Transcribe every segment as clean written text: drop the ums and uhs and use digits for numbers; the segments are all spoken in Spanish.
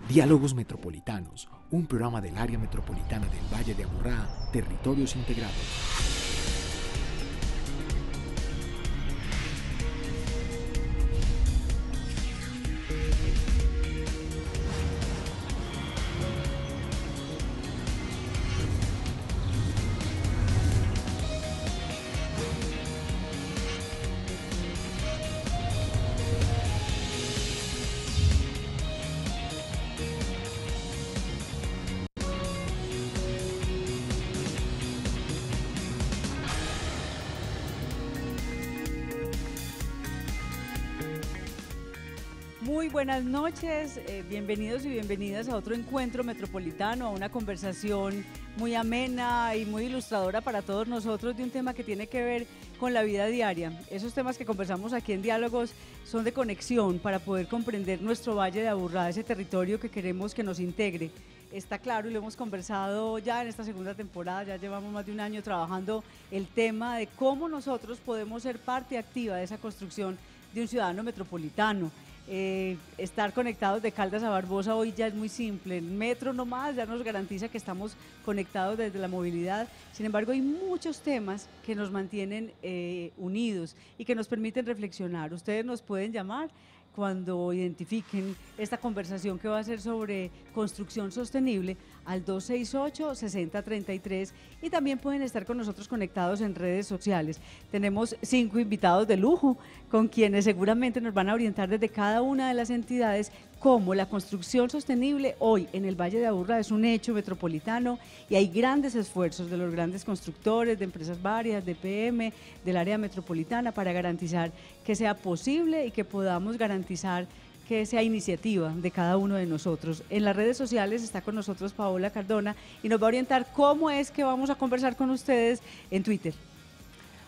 Diálogos Metropolitanos, un programa del área metropolitana del Valle de Aburrá, Territorios Integrados. Muy buenas noches, bienvenidos y bienvenidas a otro encuentro metropolitano, a una conversación muy amena y muy ilustradora para todos nosotros de un tema que tiene que ver con la vida diaria. Esos temas que conversamos aquí en Diálogos son de conexión para poder comprender nuestro Valle de Aburrá, ese territorio que queremos que nos integre. Está claro y lo hemos conversado ya en esta segunda temporada, ya llevamos más de un año trabajando el tema de cómo nosotros podemos ser parte activa de esa construcción de un ciudadano metropolitano. Estar conectados de Caldas a Barbosa hoy ya es muy simple, el metro nomás ya nos garantiza que estamos conectados desde la movilidad. Sin embargo, hay muchos temas que nos mantienen unidos y que nos permiten reflexionar. Ustedes nos pueden llamar cuando identifiquen esta conversación que va a ser sobre construcción sostenible al 268-6033 y también pueden estar con nosotros conectados en redes sociales. Tenemos 5 invitados de lujo con quienes seguramente nos van a orientar desde cada una de las entidades cómo la construcción sostenible hoy en el Valle de Aburrá es un hecho metropolitano y hay grandes esfuerzos de los grandes constructores, de empresas varias, de PM, del área metropolitana para garantizar que sea posible y que podamos garantizar que sea iniciativa de cada uno de nosotros. En las redes sociales está con nosotros Paola Cardona y nos va a orientar cómo es que vamos a conversar con ustedes en Twitter.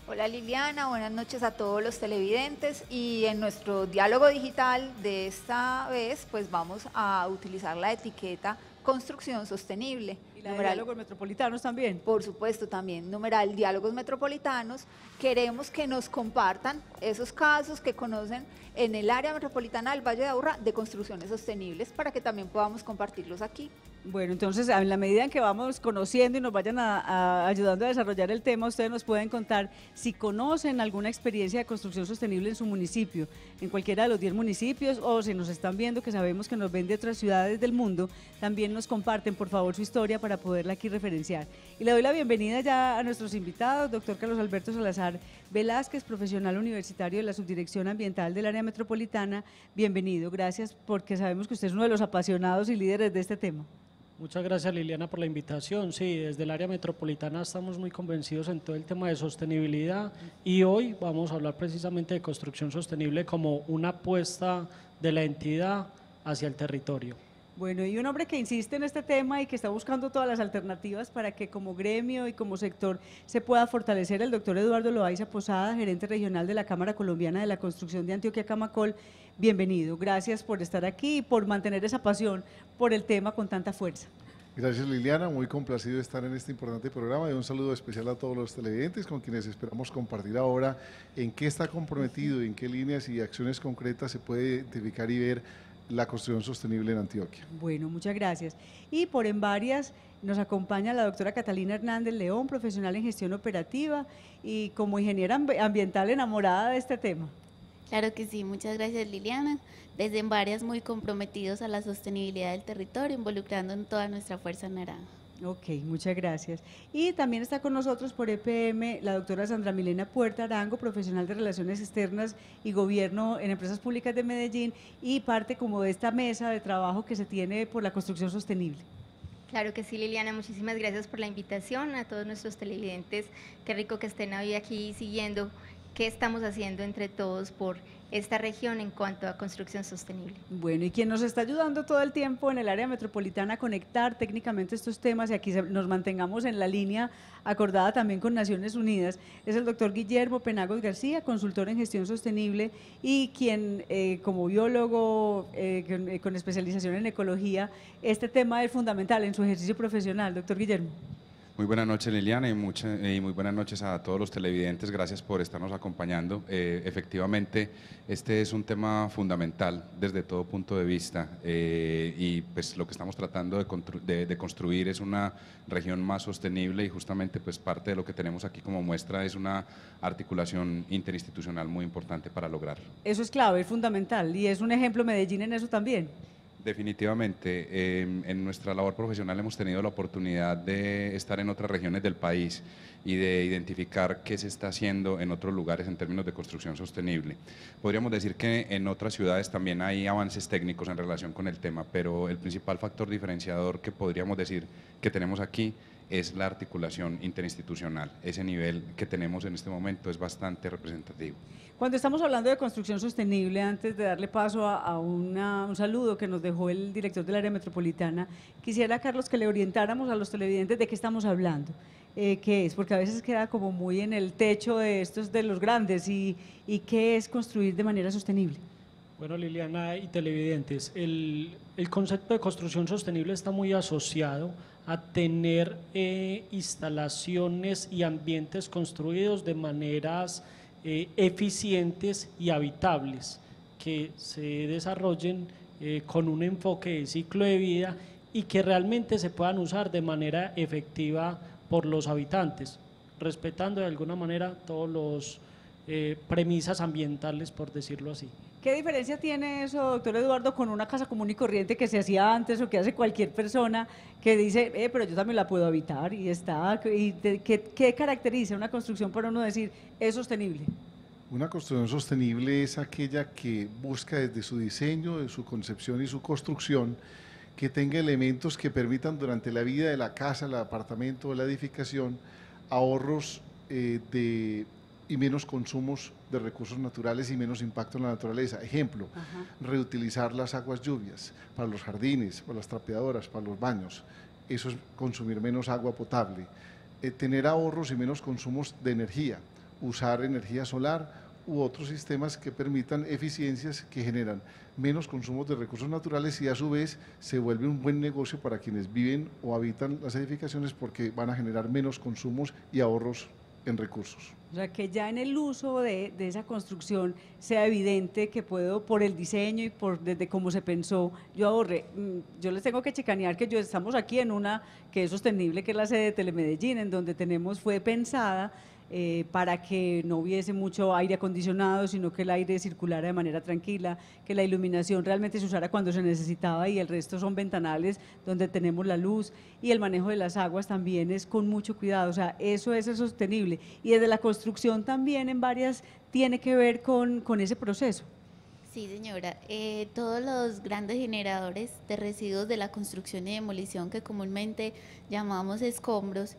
Hola Liliana, buenas noches a todos los televidentes y en nuestro diálogo digital de esta vez pues vamos a utilizar la etiqueta construcción sostenible. Y la de diálogos metropolitanos también. Por supuesto también, numeral diálogos metropolitanos. Queremos que nos compartan esos casos que conocen en el área metropolitana del Valle de Aburrá de construcciones sostenibles para que también podamos compartirlos aquí. Bueno, entonces, en la medida en que vamos conociendo y nos vayan ayudando a desarrollar el tema, ustedes nos pueden contar si conocen alguna experiencia de construcción sostenible en su municipio, en cualquiera de los 10 municipios, o si nos están viendo, que sabemos que nos ven de otras ciudades del mundo, también nos comparten, por favor, su historia para poderla aquí referenciar. Y le doy la bienvenida ya a nuestros invitados, doctor Carlos Alberto Salazar Velázquez, profesional universitario de la Subdirección Ambiental del Área Metropolitana. Bienvenido, gracias, porque sabemos que usted es uno de los apasionados y líderes de este tema. Muchas gracias Liliana por la invitación. Sí, desde el área metropolitana estamos muy convencidos en todo el tema de sostenibilidad y hoy vamos a hablar precisamente de construcción sostenible como una apuesta de la entidad hacia el territorio. Bueno, y un hombre que insiste en este tema y que está buscando todas las alternativas para que como gremio y como sector se pueda fortalecer, el doctor Eduardo Loaiza Posada, gerente regional de la Cámara Colombiana de la Construcción de Antioquia Camacol. Bienvenido, gracias por estar aquí y por mantener esa pasión por el tema con tanta fuerza. Gracias Liliana, muy complacido de estar en este importante programa y un saludo especial a todos los televidentes con quienes esperamos compartir ahora en qué está comprometido, en qué líneas y acciones concretas se puede identificar y ver la construcción sostenible en Antioquia. Bueno, muchas gracias. Y por en varias nos acompaña la doctora Catalina Hernández León, profesional en gestión operativa y como ingeniera ambiental enamorada de este tema. Claro que sí, muchas gracias Liliana. Desde en varias muy comprometidos a la sostenibilidad del territorio, involucrando en toda nuestra fuerza naranja. Ok, muchas gracias. Y también está con nosotros por EPM la doctora Sandra Milena Puerta Arango, profesional de Relaciones Externas y Gobierno en Empresas Públicas de Medellín y parte como de esta mesa de trabajo que se tiene por la construcción sostenible. Claro que sí, Liliana, muchísimas gracias por la invitación a todos nuestros televidentes. Qué rico que estén hoy aquí siguiendo qué estamos haciendo entre todos por esta región en cuanto a construcción sostenible. Bueno, y quien nos está ayudando todo el tiempo en el área metropolitana a conectar técnicamente estos temas y aquí nos mantengamos en la línea acordada también con Naciones Unidas, es el doctor Guillermo Penagos García, consultor en gestión sostenible y quien como biólogo con especialización en ecología, este tema es fundamental en su ejercicio profesional. Doctor Guillermo. Muy buenas noches, Liliana, y muy buenas noches a todos los televidentes. Gracias por estarnos acompañando. Efectivamente, este es un tema fundamental desde todo punto de vista y pues lo que estamos tratando de construir es una región más sostenible y justamente pues parte de lo que tenemos aquí como muestra es una articulación interinstitucional muy importante para lograrlo. Eso es clave, es fundamental y es un ejemplo Medellín en eso también. Definitivamente, en nuestra labor profesional hemos tenido la oportunidad de estar en otras regiones del país y de identificar qué se está haciendo en otros lugares en términos de construcción sostenible. Podríamos decir que en otras ciudades también hay avances técnicos en relación con el tema, pero el principal factor diferenciador que podríamos decir que tenemos aquí es la articulación interinstitucional. Ese nivel que tenemos en este momento es bastante representativo. Cuando estamos hablando de construcción sostenible, antes de darle paso a un saludo que nos dejó el director del área metropolitana, quisiera, Carlos, que le orientáramos a los televidentes de qué estamos hablando. ¿Qué es? Porque a veces queda como muy en el techo de estos de los grandes y qué es construir de manera sostenible. Bueno, Liliana y televidentes, el concepto de construcción sostenible está muy asociado a tener instalaciones y ambientes construidos de maneras eficientes y habitables, que se desarrollen con un enfoque de ciclo de vida y que realmente se puedan usar de manera efectiva por los habitantes, respetando de alguna manera todos los premisas ambientales, por decirlo así. ¿Qué diferencia tiene eso, doctor Eduardo, con una casa común y corriente que se hacía antes o que hace cualquier persona que dice, pero yo también la puedo habitar y está? ¿Qué caracteriza una construcción para uno decir es sostenible? Una construcción sostenible es aquella que busca desde su diseño, de su concepción y su construcción, que tenga elementos que permitan durante la vida de la casa, el apartamento o la edificación, ahorros y menos consumos de recursos naturales y menos impacto en la naturaleza. Ejemplo, reutilizar las aguas lluvias para los jardines, para las trapeadoras, para los baños. Eso es consumir menos agua potable. Tener ahorros y menos consumos de energía, usar energía solar u otros sistemas que permitan eficiencias que generan menos consumos de recursos naturales y a su vez se vuelve un buen negocio para quienes viven o habitan las edificaciones porque van a generar menos consumos y ahorros en recursos. O sea, que ya en el uso de esa construcción sea evidente que puedo, por el diseño y desde cómo se pensó, yo ahorré. Yo les tengo que chicanear que estamos aquí en una que es sostenible, que es la sede de Telemedellín, en donde fue pensada para que no hubiese mucho aire acondicionado, sino que el aire circulara de manera tranquila, que la iluminación realmente se usara cuando se necesitaba y el resto son ventanales donde tenemos la luz, y el manejo de las aguas también es con mucho cuidado. O sea, eso es sostenible, y desde la construcción también en varias tiene que ver con ese proceso. Sí, señora. Todos los grandes generadores de residuos de la construcción y demolición, que comúnmente llamamos escombros,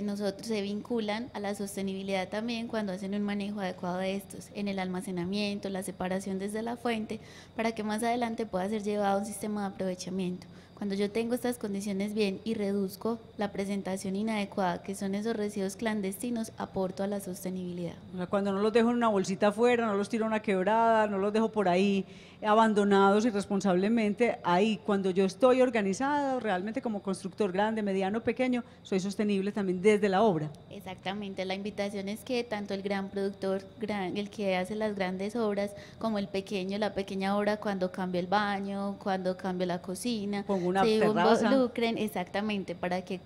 nosotros se vinculan a la sostenibilidad también cuando hacen un manejo adecuado de estos, en el almacenamiento, la separación desde la fuente, para que más adelante pueda ser llevado a un sistema de aprovechamiento. Cuando yo tengo estas condiciones bien y reduzco la presentación inadecuada, que son esos residuos clandestinos, aporto a la sostenibilidad. O sea, cuando no los dejo en una bolsita afuera, no los tiro a una quebrada, no los dejo por ahí abandonados irresponsablemente, ahí cuando yo estoy organizado realmente como constructor grande, mediano, pequeño, soy sostenible también desde la obra. Exactamente, la invitación es que tanto el gran productor, el que hace las grandes obras, como el pequeño, la pequeña obra, cuando cambia el baño, cuando cambia la cocina, pongo una se terraza, involucren exactamente para que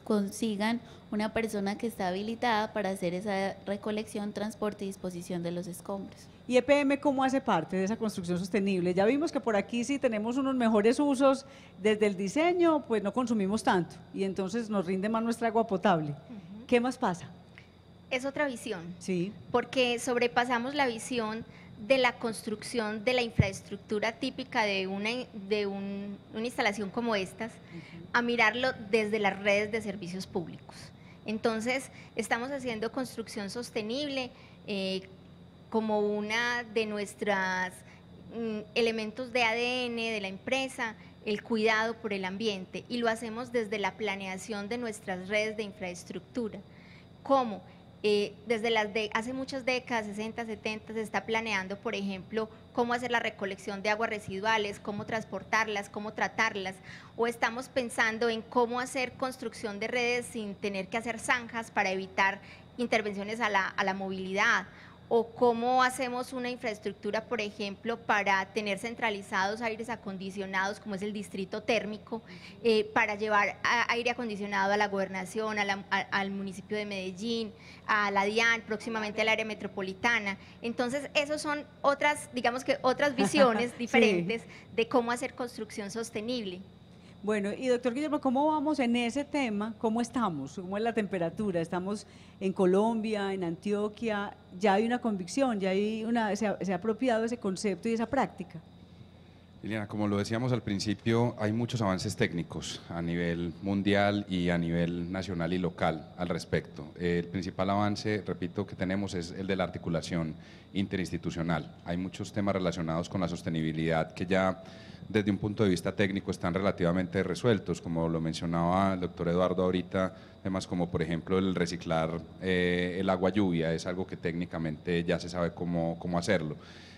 consigan una persona que está habilitada para hacer esa recolección, transporte y disposición de los escombros. ¿Y EPM cómo hace parte de esa construcción sostenible? Ya vimos que por aquí sí tenemos unos mejores usos, desde el diseño pues no consumimos tanto y entonces nos rinde más nuestra agua potable. ¿Qué más pasa? Es otra visión, sí, porque sobrepasamos la visión de la construcción de la infraestructura típica de una instalación como estas, a mirarlo desde las redes de servicios públicos. Entonces, estamos haciendo construcción sostenible como una de nuestras elementos de ADN de la empresa, el cuidado por el ambiente, y lo hacemos desde la planeación de nuestras redes de infraestructura. ¿Cómo? hace muchas décadas, 60, 70, se está planeando, por ejemplo, cómo hacer la recolección de aguas residuales, cómo transportarlas, cómo tratarlas, o estamos pensando en cómo hacer construcción de redes sin tener que hacer zanjas para evitar intervenciones a la movilidad, o cómo hacemos una infraestructura, por ejemplo, para tener centralizados aires acondicionados, como es el distrito térmico, para llevar aire acondicionado a la gobernación, al municipio de Medellín, a la DIAN, próximamente al área metropolitana. Entonces, esos son otras, digamos que otras visiones diferentes sí, de cómo hacer construcción sostenible. Bueno, y doctor Guillermo, ¿cómo vamos en ese tema? ¿Cómo estamos? ¿Cómo es la temperatura? ¿Estamos en Colombia, en Antioquia? ¿Ya hay una convicción? ¿Ya hay se ha apropiado ese concepto y esa práctica? Liliana, como lo decíamos al principio, hay muchos avances técnicos a nivel mundial y a nivel nacional y local al respecto. El principal avance, repito, que tenemos es el de la articulación interinstitucional. Hay muchos temas relacionados con la sostenibilidad que ya desde un punto de vista técnico están relativamente resueltos, como lo mencionaba el doctor Eduardo ahorita, temas como por ejemplo el reciclar el agua lluvia, es algo que técnicamente ya se sabe cómo hacerlo.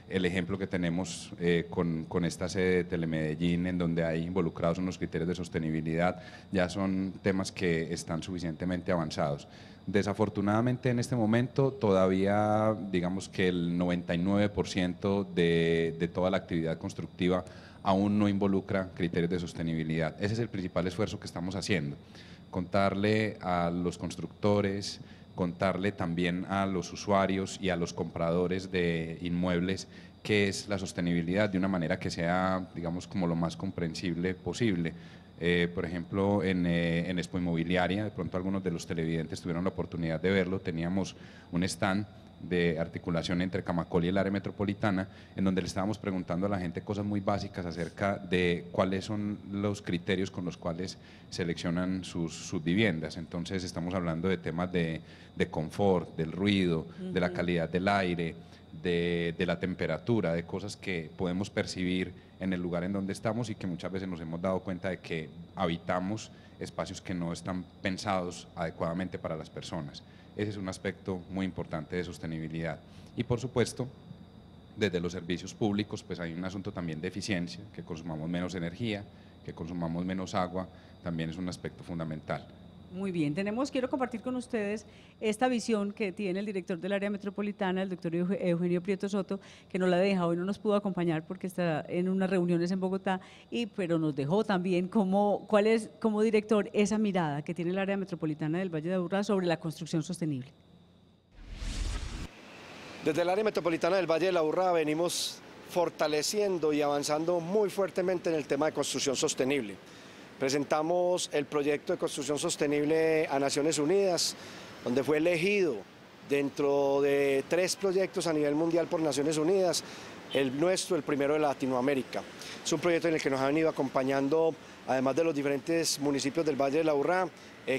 El ejemplo que tenemos con esta sede de Telemedellín, en donde hay involucrados unos criterios de sostenibilidad, ya son temas que están suficientemente avanzados. Desafortunadamente en este momento todavía digamos que el 99% de toda la actividad constructiva aún no involucra criterios de sostenibilidad. Ese es el principal esfuerzo que estamos haciendo, contarle a los constructores, contarle también a los usuarios y a los compradores de inmuebles qué es la sostenibilidad de una manera que sea, digamos, como lo más comprensible posible. Por ejemplo, en Expo Inmobiliaria, de pronto algunos de los televidentes tuvieron la oportunidad de verlo, teníamos un stand de articulación entre Camacol y el área metropolitana, en donde le estábamos preguntando a la gente cosas muy básicas acerca de cuáles son los criterios con los cuales seleccionan sus viviendas. Entonces estamos hablando de temas de confort, del ruido, de la calidad del aire, de la temperatura, de cosas que podemos percibir en el lugar en donde estamos y que muchas veces nos hemos dado cuenta de que habitamos espacios que no están pensados adecuadamente para las personas. Ese es un aspecto muy importante de sostenibilidad. Y por supuesto, desde los servicios públicos, pues hay un asunto también de eficiencia, que consumamos menos energía, que consumamos menos agua, también es un aspecto fundamental. Muy bien, quiero compartir con ustedes esta visión que tiene el director del área metropolitana, el doctor Eugenio Prieto Soto, que nos la deja, hoy no nos pudo acompañar porque está en unas reuniones en Bogotá, pero nos dejó también cuál es como director esa mirada que tiene el área metropolitana del Valle de Aburrá sobre la construcción sostenible. Desde el área metropolitana del Valle de Aburrá venimos fortaleciendo y avanzando muy fuertemente en el tema de construcción sostenible. Presentamos el proyecto de construcción sostenible a Naciones Unidas, donde fue elegido dentro de 3 proyectos a nivel mundial por Naciones Unidas, el nuestro, el primero de Latinoamérica. Es un proyecto en el que nos ha venido acompañando, además de los diferentes municipios del Valle de Aburrá,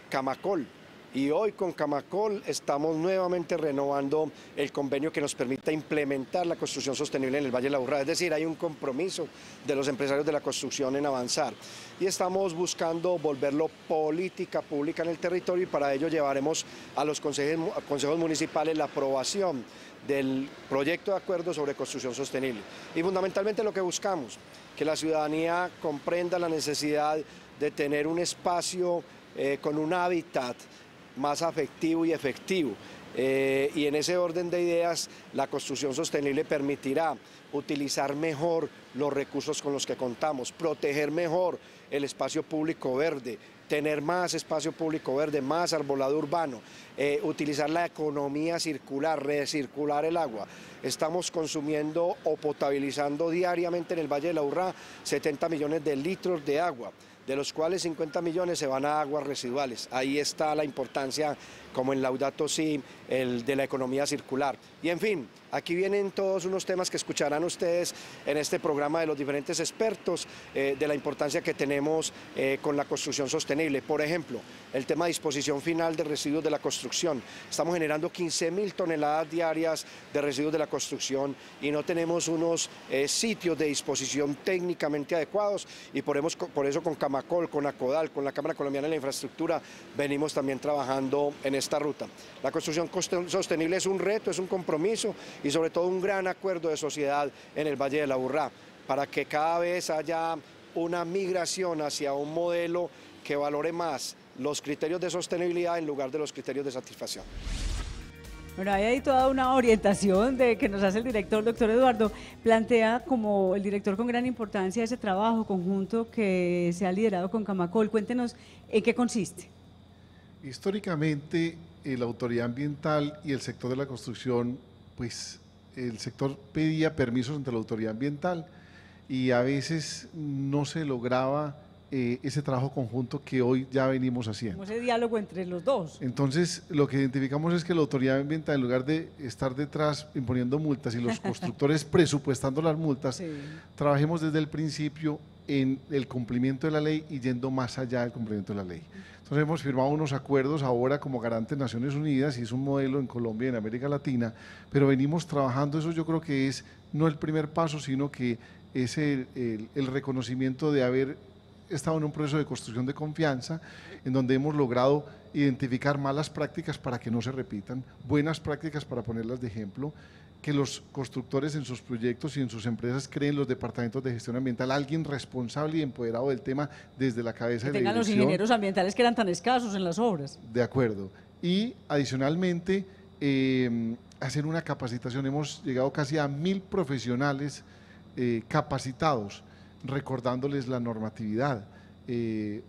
Camacol. Y hoy con Camacol estamos nuevamente renovando el convenio que nos permita implementar la construcción sostenible en el Valle de Aburrá. Es decir, hay un compromiso de los empresarios de la construcción en avanzar. Y estamos buscando volverlo política pública en el territorio y para ello llevaremos a los consejos municipales la aprobación del proyecto de acuerdo sobre construcción sostenible. Y fundamentalmente lo que buscamos, que la ciudadanía comprenda la necesidad de tener un espacio con un hábitat más afectivo y efectivo. Y en ese orden de ideas, la construcción sostenible permitirá utilizar mejor los recursos con los que contamos, proteger mejor el espacio público verde, tener más espacio público verde, más arbolado urbano, utilizar la economía circular, recircular el agua. Estamos consumiendo o potabilizando diariamente en el Valle de Aburrá 70 millones de litros de agua, de los cuales 50 millones se van a aguas residuales. Ahí está la importancia, como en Laudato Si, el de la economía circular. Y en fin, aquí vienen todos unos temas que escucharán ustedes en este programa de los diferentes expertos, de la importancia que tenemos con la construcción sostenible. sostenible. Por ejemplo, el tema de disposición final de residuos de la construcción. Estamos generando 15.000 toneladas diarias de residuos de la construcción y no tenemos unos sitios de disposición técnicamente adecuados, y por eso con Camacol, con Acodal, con la Cámara Colombiana de la Infraestructura venimos también trabajando en esta ruta. La construcción sostenible es un reto, es un compromiso y sobre todo un gran acuerdo de sociedad en el Valle de la Aburrá, para que cada vez haya una migración hacia un modelo que valore más los criterios de sostenibilidad en lugar de los criterios de satisfacción. Bueno, hay ahí toda una orientación que nos hace el director, doctor Eduardo. Plantea como el director con gran importancia ese trabajo conjunto que se ha liderado con Camacol. Cuéntenos en qué consiste. Históricamente, la autoridad ambiental y el sector de la construcción, pues el sector pedía permisos ante la autoridad ambiental y a veces no se lograba ese trabajo conjunto que hoy ya venimos haciendo. Como ese diálogo entre los dos. Entonces, lo que identificamos es que la autoridad ambiental, en lugar de estar detrás imponiendo multas y los constructores presupuestando las multas, sí, trabajemos desde el principio en el cumplimiento de la ley y yendo más allá del cumplimiento de la ley. Entonces hemos firmado unos acuerdos ahora como garante de Naciones Unidas y es un modelo en Colombia y en América Latina, pero venimos trabajando, eso yo creo que es no el primer paso, sino que es el reconocimiento de haber estado en un proceso de construcción de confianza en donde hemos logrado identificar malas prácticas para que no se repitan, buenas prácticas para ponerlas de ejemplo, que los constructores en sus proyectos y en sus empresas creen los departamentos de gestión ambiental, alguien responsable y empoderado del tema desde la cabeza de la dirección. Que tengan los ingenieros ambientales que eran tan escasos en las obras. De acuerdo. Y adicionalmente, hacer una capacitación. Hemos llegado casi a 1.000 profesionales capacitados, recordándoles la normatividad,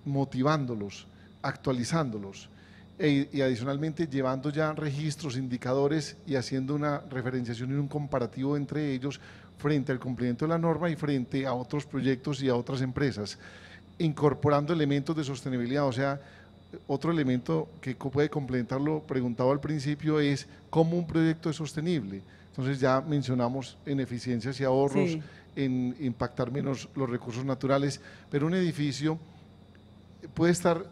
motivándolos, actualizándolos y adicionalmente llevando ya registros, indicadores y haciendo una referenciación y un comparativo entre ellos frente al cumplimiento de la norma y frente a otros proyectos y a otras empresas, incorporando elementos de sostenibilidad. O sea, otro elemento que puede complementar lo preguntado al principio es cómo un proyecto es sostenible. Entonces ya mencionamos en eficiencias y ahorros, sí, en impactar menos los recursos naturales, pero un edificio puede estar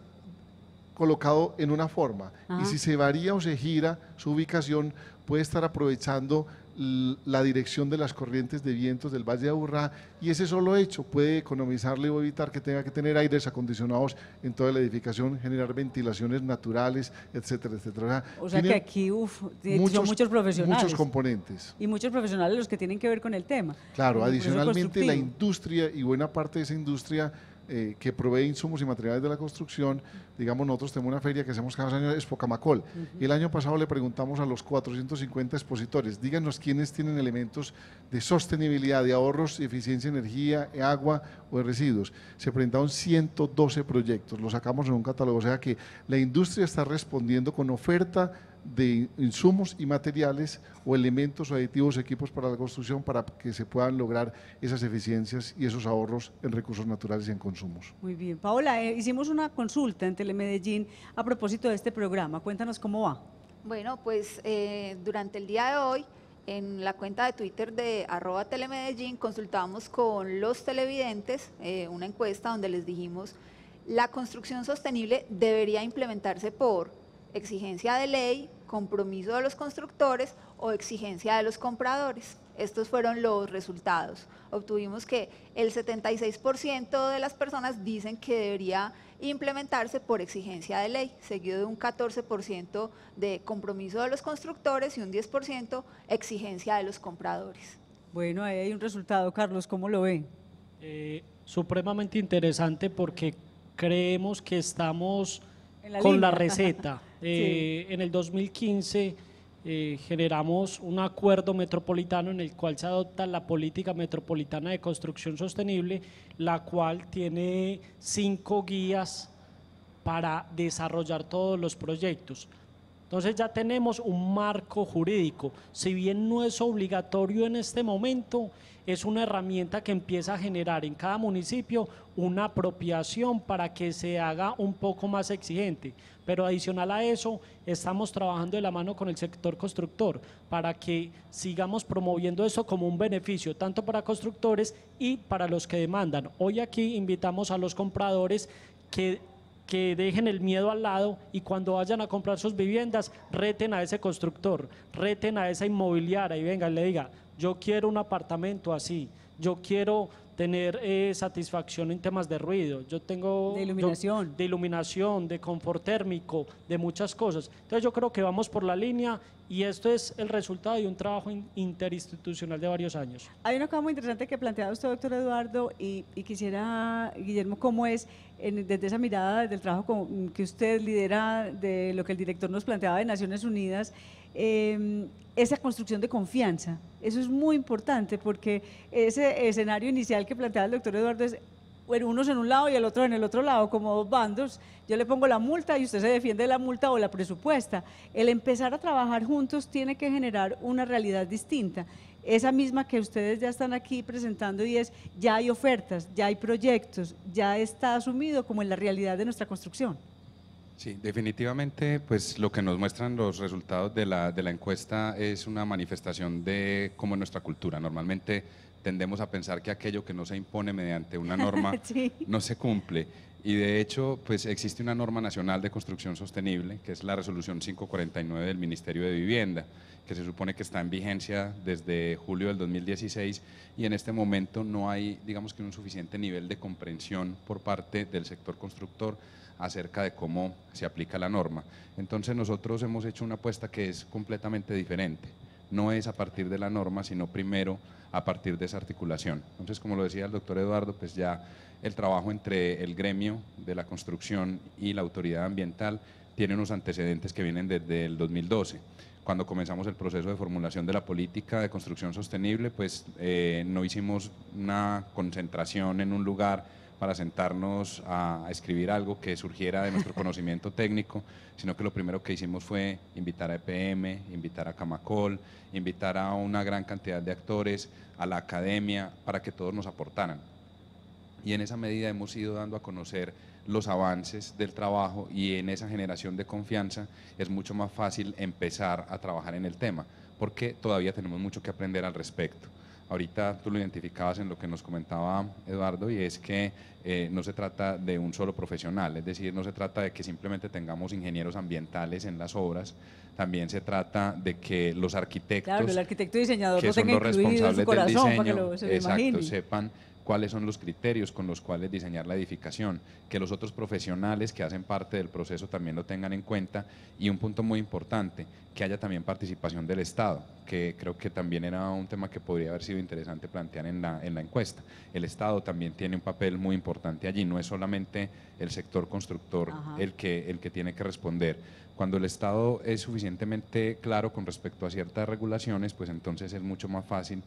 colocado en una forma, y si se varía o se gira su ubicación, puede estar aprovechando la dirección de las corrientes de vientos del Valle de Aburrá, y ese solo hecho puede economizarle o evitar que tenga que tener aires acondicionados en toda la edificación, generar ventilaciones naturales, etcétera, etcétera. O sea que aquí son muchos profesionales. Muchos componentes. Y muchos profesionales los que tienen que ver con el tema. Claro, adicionalmente la industria y buena parte de esa industria que provee insumos y materiales de la construcción. Digamos, nosotros tenemos una feria que hacemos cada año, Expo Camacol, y el año pasado le preguntamos a los 450 expositores, díganos quiénes tienen elementos de sostenibilidad, de ahorros, de eficiencia de energía, de agua o de residuos. Se presentaron 112 proyectos, los sacamos en un catálogo, o sea que la industria está respondiendo con oferta de insumos y materiales o elementos o aditivos, equipos para la construcción para que se puedan lograr esas eficiencias y esos ahorros en recursos naturales y en consumos. Muy bien. Paola, hicimos una consulta en Telemedellín a propósito de este programa. Cuéntanos cómo va. Bueno, pues durante el día de hoy, en la cuenta de Twitter de @Telemedellín, consultamos con los televidentes una encuesta donde les dijimos: la construcción sostenible debería implementarse por exigencia de ley, compromiso de los constructores o exigencia de los compradores. Estos fueron los resultados. Obtuvimos que el 76% de las personas dicen que debería implementarse por exigencia de ley, seguido de un 14% de compromiso de los constructores y un 10% exigencia de los compradores. Bueno, ahí hay un resultado. Carlos, ¿cómo lo ven? Supremamente interesante porque creemos que estamos con la receta. Sí. En el 2015 generamos un acuerdo metropolitano en el cual se adopta la política metropolitana de construcción sostenible, la cual tiene 5 guías para desarrollar todos los proyectos. Entonces ya tenemos un marco jurídico, si bien no es obligatorio en este momento, es una herramienta que empieza a generar en cada municipio una apropiación para que se haga un poco más exigente, pero adicional a eso estamos trabajando de la mano con el sector constructor para que sigamos promoviendo eso como un beneficio tanto para constructores y para los que demandan. Hoy aquí invitamos a los compradores que que dejen el miedo al lado y cuando vayan a comprar sus viviendas, reten a ese constructor, reten a esa inmobiliaria y venga y le diga, yo quiero un apartamento así, yo quiero tener satisfacción en temas de ruido, yo tengo… De iluminación. De iluminación, de confort térmico, de muchas cosas. Entonces yo creo que vamos por la línea y esto es el resultado de un trabajo interinstitucional de varios años. Hay una cosa muy interesante que planteaba usted, doctor Eduardo, y quisiera, Guillermo, cómo es, desde esa mirada, desde el trabajo que usted lidera, de lo que el director nos planteaba de Naciones Unidas, esa construcción de confianza. Eso es muy importante porque ese escenario inicial que planteaba el doctor Eduardo es, bueno, unos en un lado y el otro en el otro lado, como dos bandos. Yo le pongo la multa y usted se defiende de la multa o la presupuesta. El empezar a trabajar juntos tiene que generar una realidad distinta, esa misma que ustedes ya están aquí presentando, y es, ya hay ofertas, ya hay proyectos, ya está asumido como en la realidad de nuestra construcción. Sí, definitivamente, pues lo que nos muestran los resultados de la encuesta es una manifestación de cómo es nuestra cultura. Normalmente tendemos a pensar que aquello que no se impone mediante una norma sí. no se cumple. Y de hecho, pues existe una norma nacional de construcción sostenible, que es la resolución 549 del Ministerio de Vivienda, que se supone que está en vigencia desde julio del 2016 y en este momento no hay, digamos que un suficiente nivel de comprensión por parte del sector constructor acerca de cómo se aplica la norma. Entonces nosotros hemos hecho una apuesta que es completamente diferente. No es a partir de la norma, sino primero a partir de esa articulación. Entonces, como lo decía el doctor Eduardo, pues ya el trabajo entre el gremio de la construcción y la autoridad ambiental tiene unos antecedentes que vienen desde el 2012. Cuando comenzamos el proceso de formulación de la política de construcción sostenible, pues no hicimos una concentración en un lugar para sentarnos a escribir algo que surgiera de nuestro conocimiento técnico, sino que lo primero que hicimos fue invitar a EPM, invitar a Camacol, invitar a una gran cantidad de actores, a la academia, para que todos nos aportaran. Y en esa medida hemos ido dando a conocer los avances del trabajo y en esa generación de confianza es mucho más fácil empezar a trabajar en el tema, porque todavía tenemos mucho que aprender al respecto. Ahorita tú lo identificabas en lo que nos comentaba Eduardo y es que no se trata de un solo profesional, es decir, no se trata de que simplemente tengamos ingenieros ambientales en las obras, también se trata de que los arquitectos, claro, el arquitecto diseñador que no son tenga los incluido en su responsables del corazón diseño, para que se lo exacto, imagine. sepan cuáles son los criterios con los cuales diseñar la edificación, que los otros profesionales que hacen parte del proceso también lo tengan en cuenta y un punto muy importante, que haya también participación del Estado, que creo que también era un tema que podría haber sido interesante plantear en la encuesta. El Estado también tiene un papel muy importante allí, no es solamente el sector constructor el que tiene que responder. Cuando el Estado es suficientemente claro con respecto a ciertas regulaciones, pues entonces es mucho más fácil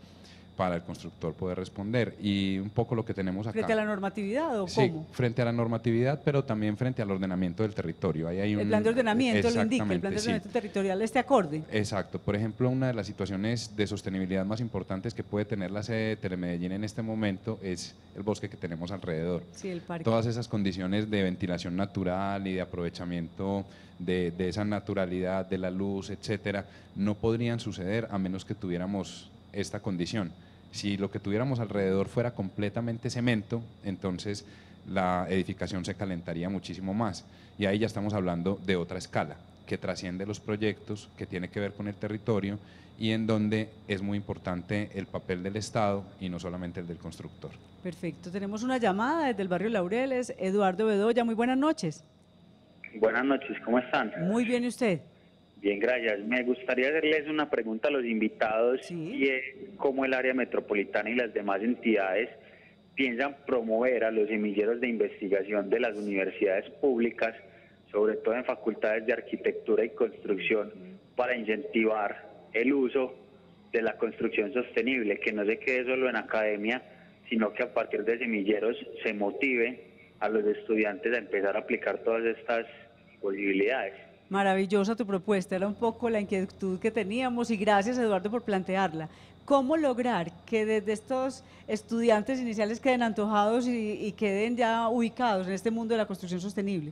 para el constructor poder responder. Y un poco lo que tenemos acá. ¿Frente a la normatividad o sí, cómo? Frente a la normatividad, pero también frente al ordenamiento del territorio. Ahí hay El plan de ordenamiento lo indica, el plan de sí. ordenamiento territorial esté acorde. Exacto. Por ejemplo, una de las situaciones de sostenibilidad más importantes que puede tener la sede de Telemedellín en este momento es el bosque que tenemos alrededor. Sí, el parque. Todas esas condiciones de ventilación natural y de aprovechamiento de esa naturalidad, de la luz, etcétera, no podrían suceder a menos que tuviéramos esta condición. Si lo que tuviéramos alrededor fuera completamente cemento, entonces la edificación se calentaría muchísimo más. Y ahí ya estamos hablando de otra escala, que trasciende los proyectos, que tiene que ver con el territorio y en donde es muy importante el papel del Estado y no solamente el del constructor. Perfecto. Tenemos una llamada desde el barrio Laureles. Eduardo Bedoya, muy buenas noches. Buenas noches, ¿cómo están? Muy bien, ¿y usted? Bien, gracias. Me gustaría hacerles una pregunta a los invitados y es cómo el área metropolitana y las demás entidades piensan promover a los semilleros de investigación de las universidades públicas, sobre todo en facultades de arquitectura y construcción, para incentivar el uso de la construcción sostenible, que no se quede solo en academia, sino que a partir de semilleros se motive a los estudiantes a empezar a aplicar todas estas posibilidades. Maravillosa tu propuesta, era un poco la inquietud que teníamos y gracias, Eduardo, por plantearla. ¿Cómo lograr que desde estos estudiantes iniciales queden antojados y queden ya ubicados en este mundo de la construcción sostenible?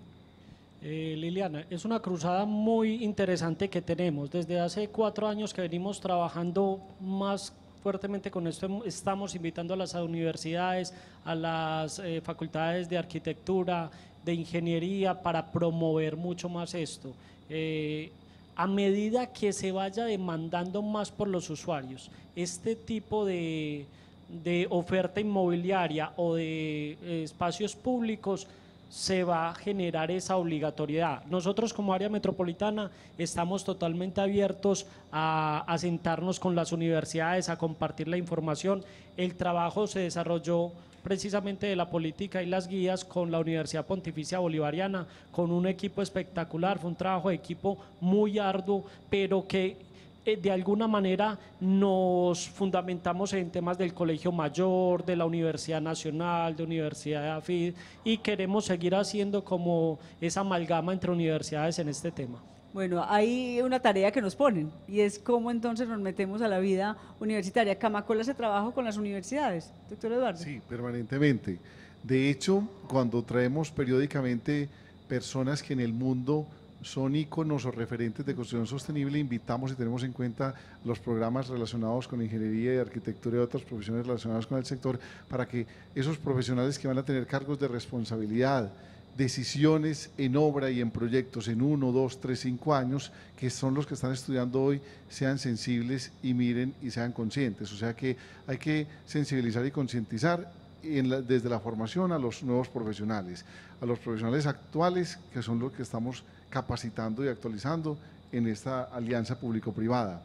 Liliana, es una cruzada muy interesante que tenemos. Desde hace 4 años que venimos trabajando más fuertemente con esto, estamos invitando a las universidades, a las facultades de arquitectura, de ingeniería para promover mucho más esto. A medida que se vaya demandando más por los usuarios, este tipo de oferta inmobiliaria o de espacios públicos, se va a generar esa obligatoriedad. Nosotros como área metropolitana estamos totalmente abiertos a sentarnos con las universidades, a compartir la información. El trabajo se desarrolló precisamente de la política y las guías con la Universidad Pontificia Bolivariana, con un equipo espectacular. Fue un trabajo de equipo muy arduo, pero que de alguna manera nos fundamentamos en temas del Colegio Mayor, de la Universidad Nacional, de Universidad de AFID, y queremos seguir haciendo como esa amalgama entre universidades en este tema. Bueno, hay una tarea que nos ponen y es cómo entonces nos metemos a la vida universitaria. ¿Camacola hace trabajo con las universidades, doctor Eduardo? Sí, permanentemente. De hecho, cuando traemos periódicamente personas que en el mundo son íconos o referentes de construcción sostenible, invitamos y tenemos en cuenta los programas relacionados con ingeniería y arquitectura y otras profesiones relacionadas con el sector, para que esos profesionales que van a tener cargos de responsabilidad, decisiones en obra y en proyectos en 1, 2, 3, 5 años, que son los que están estudiando hoy, sean sensibles y miren y sean conscientes. O sea que hay que sensibilizar y concientizar desde la formación a los nuevos profesionales, a los profesionales actuales, que son los que estamos capacitando y actualizando en esta alianza público-privada.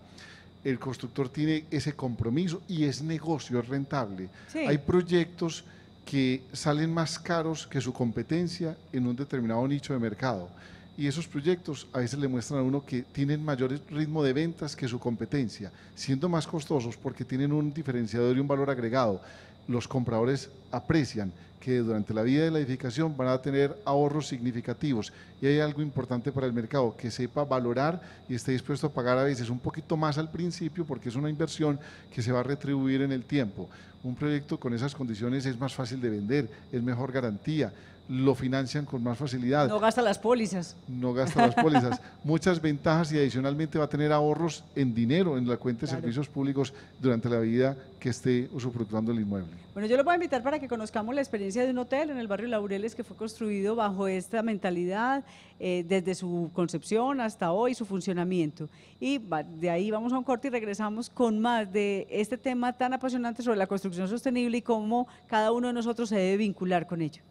El constructor tiene ese compromiso y es negocio, es rentable. Sí. Hay proyectos que salen más caros que su competencia en un determinado nicho de mercado, y esos proyectos a veces le muestran a uno que tienen mayor ritmo de ventas que su competencia, siendo más costosos porque tienen un diferenciador y un valor agregado. Los compradores aprecian que durante la vida de la edificación van a tener ahorros significativos, y hay algo importante para el mercado, que sepa valorar y esté dispuesto a pagar a veces un poquito más al principio, porque es una inversión que se va a retribuir en el tiempo. Un proyecto con esas condiciones es más fácil de vender, es mejor garantía, lo financian con más facilidad. No gasta las pólizas. No gasta las pólizas. Muchas ventajas, y adicionalmente va a tener ahorros en dinero en la cuenta de servicios públicos durante la vida que esté usufructuando el inmueble. Bueno, yo lo voy a invitar para que conozcamos la experiencia de un hotel en el barrio Laureles que fue construido bajo esta mentalidad, desde su concepción hasta hoy, su funcionamiento. Y de ahí vamos a un corte y regresamos con más de este tema tan apasionante sobre la construcción sostenible y cómo cada uno de nosotros se debe vincular con ello.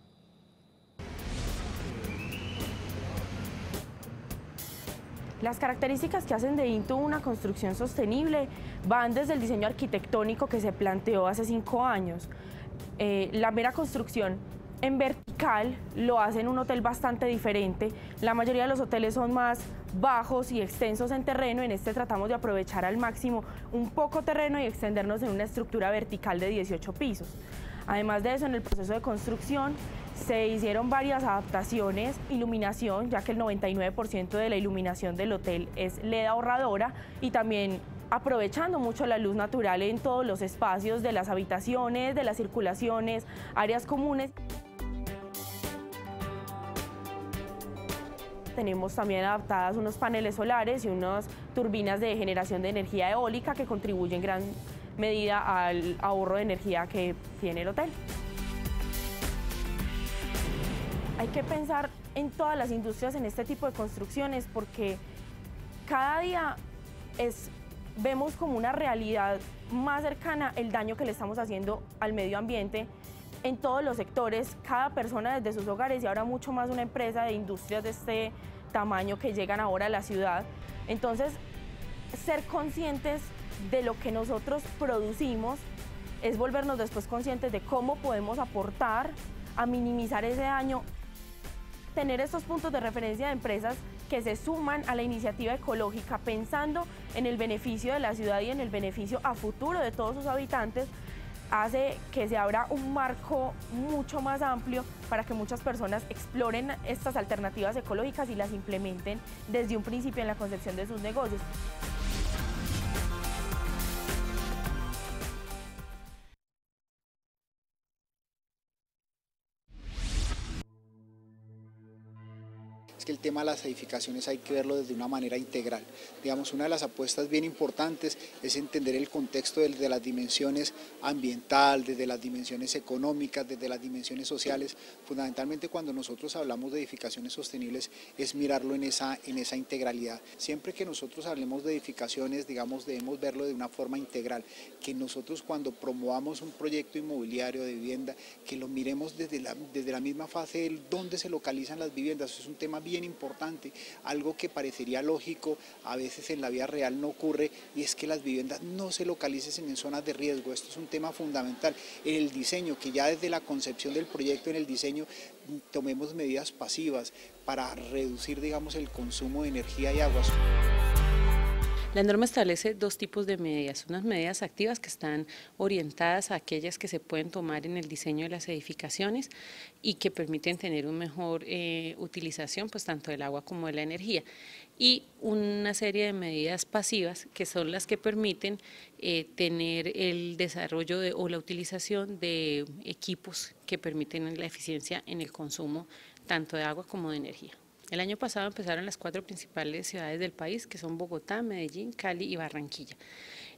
Las características que hacen de INTU una construcción sostenible van desde el diseño arquitectónico que se planteó hace 5 años. La mera construcción en vertical lo hace en un hotel bastante diferente. La mayoría de los hoteles son más bajos y extensos en terreno. En este tratamos de aprovechar al máximo un poco terreno y extendernos en una estructura vertical de 18 pisos. Además de eso, en el proceso de construcción se hicieron varias adaptaciones, iluminación, ya que el 99% de la iluminación del hotel es LED ahorradora, y también aprovechando mucho la luz natural en todos los espacios de las habitaciones, de las circulaciones, áreas comunes. Tenemos también adaptadas unos paneles solares y unas turbinas de generación de energía eólica que contribuyen en gran medida al ahorro de energía que tiene el hotel. Hay que pensar en todas las industrias en este tipo de construcciones, porque cada día vemos como una realidad más cercana el daño que le estamos haciendo al medio ambiente en todos los sectores, cada persona desde sus hogares, y ahora mucho más una empresa de industrias de este tamaño que llegan ahora a la ciudad. Entonces, ser conscientes de lo que nosotros producimos es volvernos después conscientes de cómo podemos aportar a minimizar ese daño. Tener estos puntos de referencia de empresas que se suman a la iniciativa ecológica pensando en el beneficio de la ciudad y en el beneficio a futuro de todos sus habitantes hace que se abra un marco mucho más amplio para que muchas personas exploren estas alternativas ecológicas y las implementen desde un principio en la concepción de sus negocios. es que el tema de las edificaciones hay que verlo desde una manera integral. Digamos, una de las apuestas bien importantes es entender el contexto desde las dimensiones ambiental, desde las dimensiones económicas, desde las dimensiones sociales. Fundamentalmente cuando nosotros hablamos de edificaciones sostenibles es mirarlo en esa integralidad. Siempre que nosotros hablemos de edificaciones, digamos, debemos verlo de una forma integral, que nosotros cuando promovamos un proyecto inmobiliario de vivienda, que lo miremos desde la misma fase de dónde se localizan las viviendas. Eso es un tema bien importante, algo que parecería lógico, a veces en la vida real no ocurre, y es que las viviendas no se localicen en zonas de riesgo. Esto es un tema fundamental en el diseño, que ya desde la concepción del proyecto en el diseño tomemos medidas pasivas para reducir, digamos, el consumo de energía y aguas. La norma establece dos tipos de medidas, unas medidas activas que están orientadas a aquellas que se pueden tomar en el diseño de las edificaciones y que permiten tener una mejor utilización pues tanto del agua como de la energía, y una serie de medidas pasivas que son las que permiten tener el desarrollo o la utilización de equipos que permiten la eficiencia en el consumo tanto de agua como de energía. El año pasado empezaron las 4 principales ciudades del país, que son Bogotá, Medellín, Cali y Barranquilla.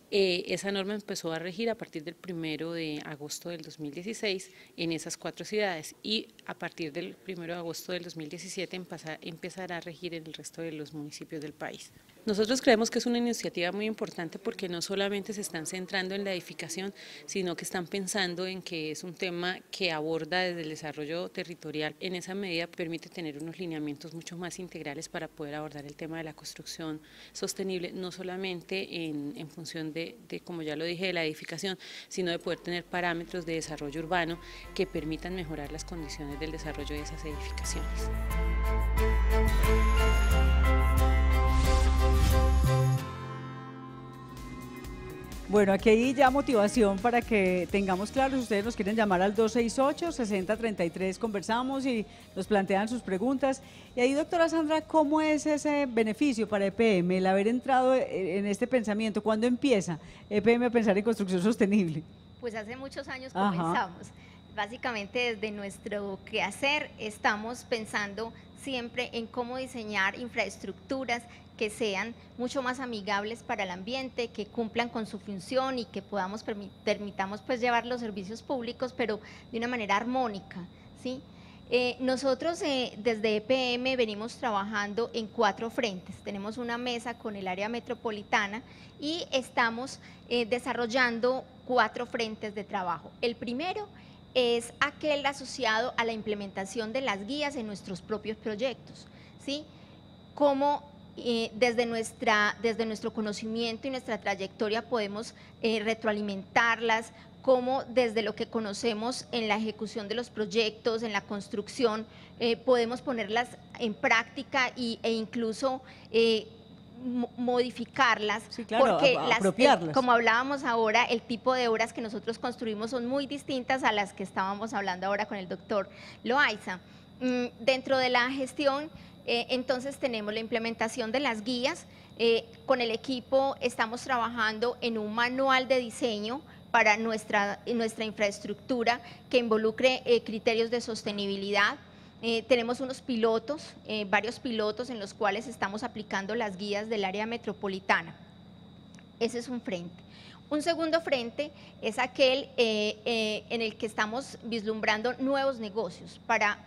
Esa norma empezó a regir a partir del 1 de agosto del 2016 en esas 4 ciudades, y a partir del 1 de agosto del 2017 empezará a regir en el resto de los municipios del país. Nosotros creemos que es una iniciativa muy importante porque no solamente se están centrando en la edificación, sino que están pensando en que es un tema que aborda desde el desarrollo territorial. En esa medida permite tener unos lineamientos mucho más integrales para poder abordar el tema de la construcción sostenible, no solamente en función de, como ya lo dije, de la edificación, sino de poder tener parámetros de desarrollo urbano que permitan mejorar las condiciones del desarrollo de esas edificaciones. Bueno, aquí hay ya motivación para que tengamos claro. Si ustedes nos quieren llamar al 268-6033, conversamos y nos plantean sus preguntas. Y ahí, doctora Sandra, ¿cómo es ese beneficio para EPM, el haber entrado en este pensamiento? ¿Cuándo empieza EPM a pensar en construcción sostenible? Pues hace muchos años comenzamos. Básicamente desde nuestro quehacer estamos pensando siempre en cómo diseñar infraestructuras que sean mucho más amigables para el ambiente, que cumplan con su función y que permitamos pues llevar los servicios públicos, pero de una manera armónica, ¿sí? Nosotros desde EPM venimos trabajando en 4 frentes. Tenemos una mesa con el área metropolitana y estamos desarrollando 4 frentes de trabajo. El primero es aquel asociado a la implementación de las guías en nuestros propios proyectos, ¿sí? Cómo desde nuestro conocimiento y nuestra trayectoria podemos retroalimentarlas, cómo desde lo que conocemos en la ejecución de los proyectos, en la construcción, podemos ponerlas en práctica e incluso modificarlas, sí, claro, porque apropiarlas. Como hablábamos ahora, el tipo de obras que nosotros construimos son muy distintas a las que estábamos hablando ahora con el doctor Loaiza. Dentro de la gestión, entonces tenemos la implementación de las guías. Con el equipo estamos trabajando en un manual de diseño para nuestra infraestructura que involucre criterios de sostenibilidad. Tenemos unos pilotos, varios pilotos en los cuales estamos aplicando las guías del área metropolitana. Ese es un frente. Un segundo frente es aquel en el que estamos vislumbrando nuevos negocios para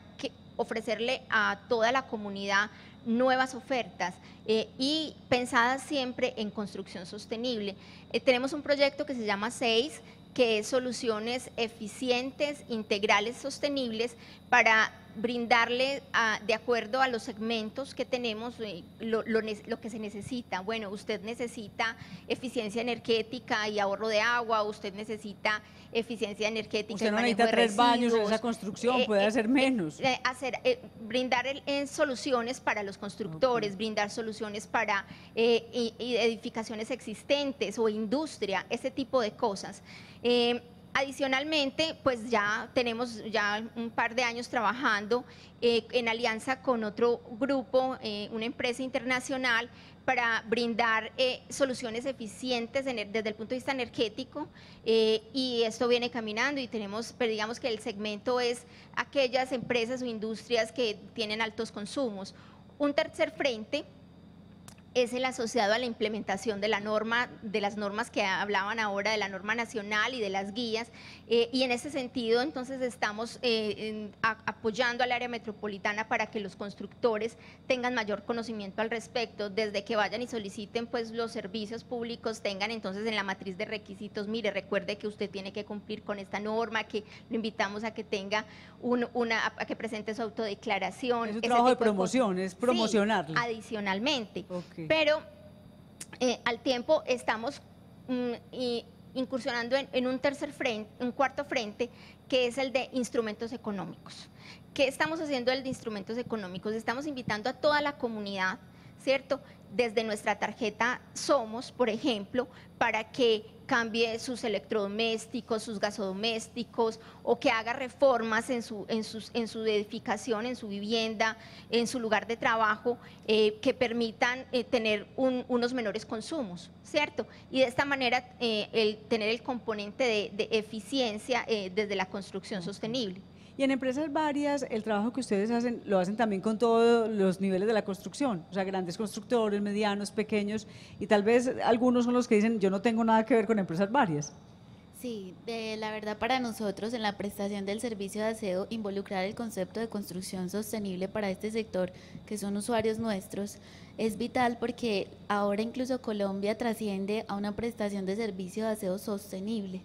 ofrecerle a toda la comunidad nuevas ofertas y pensadas siempre en construcción sostenible. Tenemos un proyecto que se llama 6, que es soluciones eficientes, integrales, sostenibles para brindarle de acuerdo a los segmentos que tenemos lo que se necesita. Bueno, usted necesita eficiencia energética y ahorro de agua, usted necesita eficiencia energética usted y no manejo necesita de 3 baños en residuos. esa construcción, puede hacer menos. Brindar soluciones para los constructores, brindar soluciones para edificaciones existentes o industria, ese tipo de cosas. Adicionalmente, pues ya tenemos un par de años trabajando en alianza con otro grupo, una empresa internacional, para brindar soluciones eficientes desde el punto de vista energético, y esto viene caminando y tenemos, pero digamos que el segmento es aquellas empresas o industrias que tienen altos consumos. Un tercer frente es el asociado a la implementación de la norma, de las normas que hablaban ahora, de la norma nacional y de las guías, y en ese sentido entonces estamos apoyando al área metropolitana para que los constructores tengan mayor conocimiento al respecto, desde que vayan y soliciten pues los servicios públicos, tengan entonces en la matriz de requisitos, mire, recuerde que usted tiene que cumplir con esta norma, que lo invitamos a que tenga a que presente su autodeclaración. Es un trabajo de promoción, es promocionarlo. Sí, adicionalmente. Okay. Pero al tiempo estamos incursionando en un tercer frente, un cuarto frente, que es el de instrumentos económicos. ¿Qué estamos haciendo el de instrumentos económicos? Estamos invitando a toda la comunidad, ¿cierto?, desde nuestra tarjeta Somos, por ejemplo, para que cambie sus electrodomésticos, sus gasodomésticos, o que haga reformas en su edificación, en su vivienda, en su lugar de trabajo, que permitan tener unos menores consumos, ¿cierto? Y de esta manera tener el componente de eficiencia desde la construcción sostenible. Y en empresas varias, el trabajo que ustedes hacen, lo hacen también con todos los niveles de la construcción, o sea, grandes constructores, medianos, pequeños, y tal vez algunos son los que dicen, yo no tengo nada que ver con empresas varias. Sí, la verdad para nosotros en la prestación del servicio de aseo, involucrar el concepto de construcción sostenible para este sector, que son usuarios nuestros, es vital porque ahora incluso Colombia trasciende a una prestación de servicio de aseo sostenible.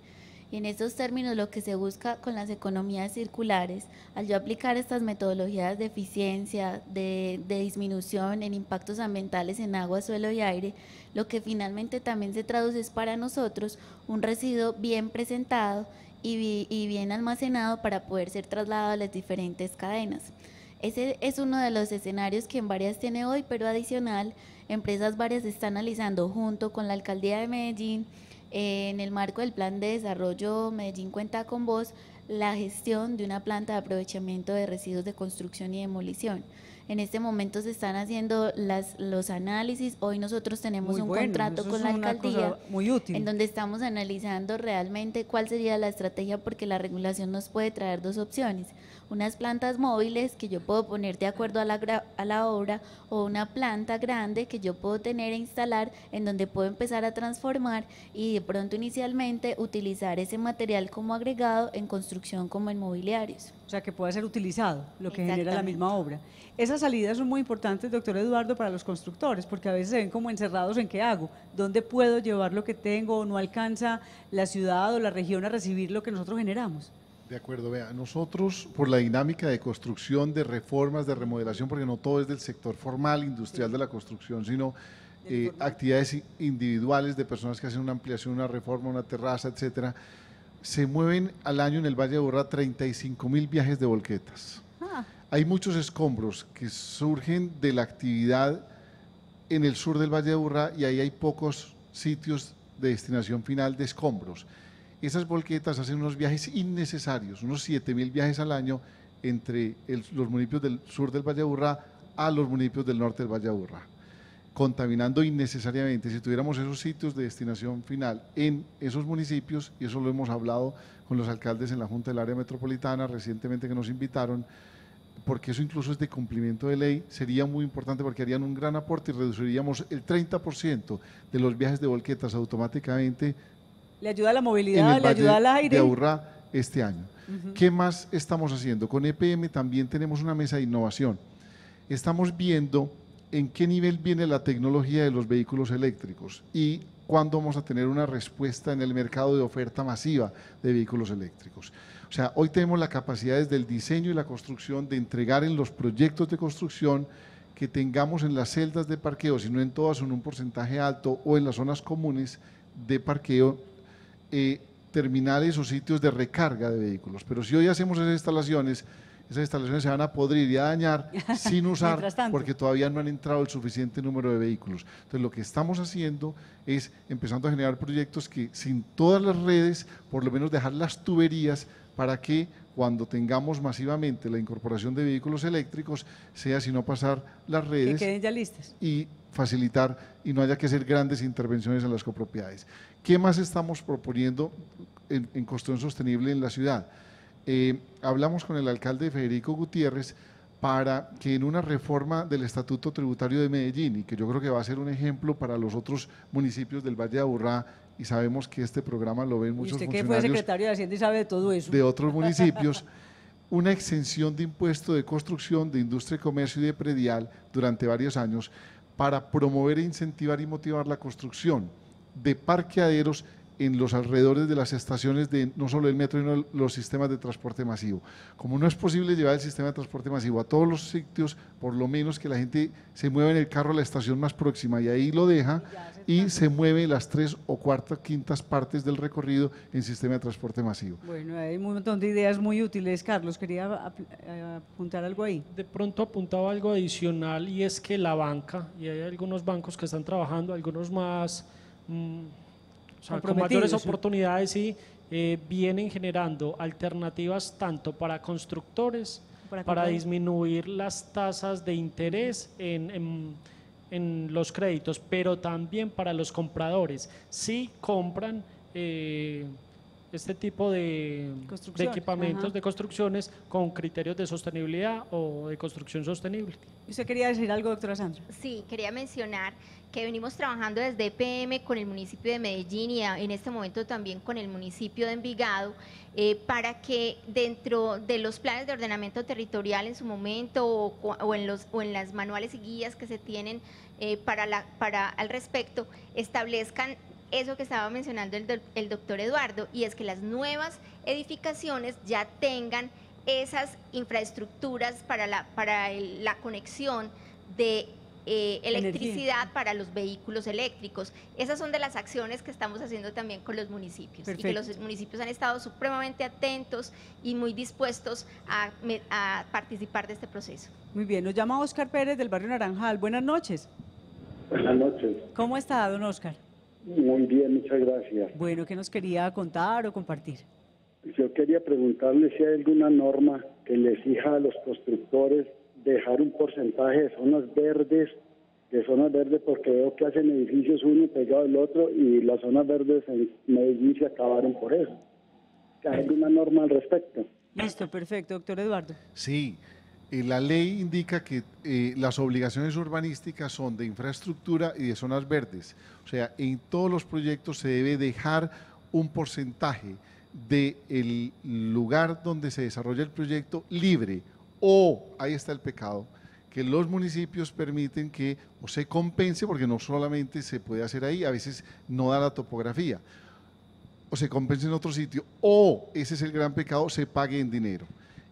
Y en estos términos lo que se busca con las economías circulares, al yo aplicar estas metodologías de eficiencia, de disminución en impactos ambientales en agua, suelo y aire, lo que finalmente también se traduce es para nosotros un residuo bien presentado y bien almacenado para poder ser trasladado a las diferentes cadenas. Ese es uno de los escenarios que en varias tiene hoy, pero adicional, empresas varias están analizando junto con la Alcaldía de Medellín, en el marco del Plan de Desarrollo Medellín Cuenta con Vos, la gestión de una planta de aprovechamiento de residuos de construcción y demolición. En este momento se están haciendo los análisis. Hoy nosotros tenemos un contrato con la alcaldía muy útil, en donde estamos analizando realmente cuál sería la estrategia, porque la regulación nos puede traer dos opciones: unas plantas móviles que yo puedo poner de acuerdo a la obra, o una planta grande que yo puedo tener e instalar en donde puedo empezar a transformar y de pronto inicialmente utilizar ese material como agregado en construcción como en mobiliarios. O sea, que pueda ser utilizado, lo que genera la misma obra. Esas salidas son muy importantes, doctor Eduardo, para los constructores, porque a veces se ven como encerrados en qué hago, dónde puedo llevar lo que tengo, o no alcanza la ciudad o la región a recibir lo que nosotros generamos. De acuerdo, vea, nosotros por la dinámica de construcción, de reformas, de remodelación, porque no todo es del sector formal, industrial de la construcción, sino actividades individuales de personas que hacen una ampliación, una reforma, una terraza, etcétera. Se mueven al año en el Valle de Aburrá 35.000 viajes de volquetas. Hay muchos escombros que surgen de la actividad en el sur del Valle de Aburrá y ahí hay pocos sitios de destinación final de escombros. Esas volquetas hacen unos viajes innecesarios, unos 7.000 viajes al año entre los municipios del sur del Valle de Aburrá a los municipios del norte del Valle de Aburrá, contaminando innecesariamente. Si tuviéramos esos sitios de destinación final en esos municipios, y eso lo hemos hablado con los alcaldes en la Junta del Área Metropolitana recientemente que nos invitaron, porque eso incluso es de cumplimiento de ley, sería muy importante porque harían un gran aporte y reduciríamos el 30% de los viajes de volquetas automáticamente. Le ayuda a la movilidad, le ayuda al aire. De Aburrá este año. ¿Qué más estamos haciendo? Con EPM también tenemos una mesa de innovación. Estamos viendo en qué nivel viene la tecnología de los vehículos eléctricos y cuándo vamos a tener una respuesta en el mercado de oferta masiva de vehículos eléctricos. O sea, hoy tenemos la capacidad desde el diseño y la construcción de entregar en los proyectos de construcción que tengamos en las celdas de parqueo, si no en todas, en un porcentaje alto, o en las zonas comunes de parqueo, terminales o sitios de recarga de vehículos. Pero si hoy hacemos esas instalaciones se van a podrir y a dañar sin usar, porque todavía no han entrado el suficiente número de vehículos. Entonces lo que estamos haciendo es empezando a generar proyectos que sin todas las redes, por lo menos dejar las tuberías para que cuando tengamos masivamente la incorporación de vehículos eléctricos, sea sino pasar las redes que queden ya listas y facilitar y no haya que hacer grandes intervenciones en las copropiedades. ¿Qué más estamos proponiendo en construcción sostenible en la ciudad? Hablamos con el alcalde Federico Gutiérrez para que en una reforma del Estatuto Tributario de Medellín, y que yo creo que va a ser un ejemplo para los otros municipios del Valle de Aburrá, y sabemos que este programa lo ven muchos funcionarios. ¿Y usted que fue secretario de Hacienda y sabe de todo eso? De otros municipios, una exención de impuesto de construcción, de industria y comercio y de predial durante varios años para promover, incentivar y motivar la construcción de parqueaderos en los alrededores de las estaciones de no solo el metro, sino los sistemas de transporte masivo. Como no es posible llevar el sistema de transporte masivo a todos los sitios, por lo menos que la gente se mueva en el carro a la estación más próxima y ahí lo deja y se mueve las 3 o 4 quintas partes del recorrido en sistema de transporte masivo. Bueno, hay un montón de ideas muy útiles. Carlos, quería apuntar algo ahí. De pronto apuntaba algo adicional, y es que la banca, y hay algunos bancos que están trabajando, algunos más o sea, con mayores oportunidades, y vienen generando alternativas tanto para constructores, para disminuir las tasas de interés en los créditos, pero también para los compradores. Si compran este tipo de equipamientos, de construcciones con criterios de sostenibilidad o de construcción sostenible. ¿Usted quería decir algo, doctora Sandra? Sí, quería mencionar que venimos trabajando desde EPM con el municipio de Medellín y en este momento también con el municipio de Envigado, para que dentro de los planes de ordenamiento territorial en su momento o en las manuales y guías que se tienen al respecto, establezcan eso que estaba mencionando el doctor Eduardo, y es que las nuevas edificaciones ya tengan esas infraestructuras para la conexión de electricidad para los vehículos eléctricos. Esas son de las acciones que estamos haciendo también con los municipios. Perfecto. Y que los municipios han estado supremamente atentos y muy dispuestos a participar de este proceso. Muy bien, nos llama Óscar Pérez del barrio Naranjal. Buenas noches. Buenas noches. ¿Cómo está, don Óscar? Muy bien, muchas gracias. Bueno, ¿qué nos quería contar o compartir? Yo quería preguntarle si hay alguna norma que le exija a los constructores dejar un porcentaje de zonas verdes, porque veo que hacen edificios uno pegado al otro y las zonas verdes en Medellín se acabaron por eso. ¿Hay alguna norma al respecto? Listo, perfecto, doctor Eduardo. Sí, la ley indica que las obligaciones urbanísticas son de infraestructura y de zonas verdes. O sea, en todos los proyectos se debe dejar un porcentaje del lugar donde se desarrolla el proyecto libre. O, ahí está el pecado, que los municipios permiten que o se compense, porque no solamente se puede hacer ahí, a veces no da la topografía, o se compense en otro sitio, o, ese es el gran pecado, se pague en dinero.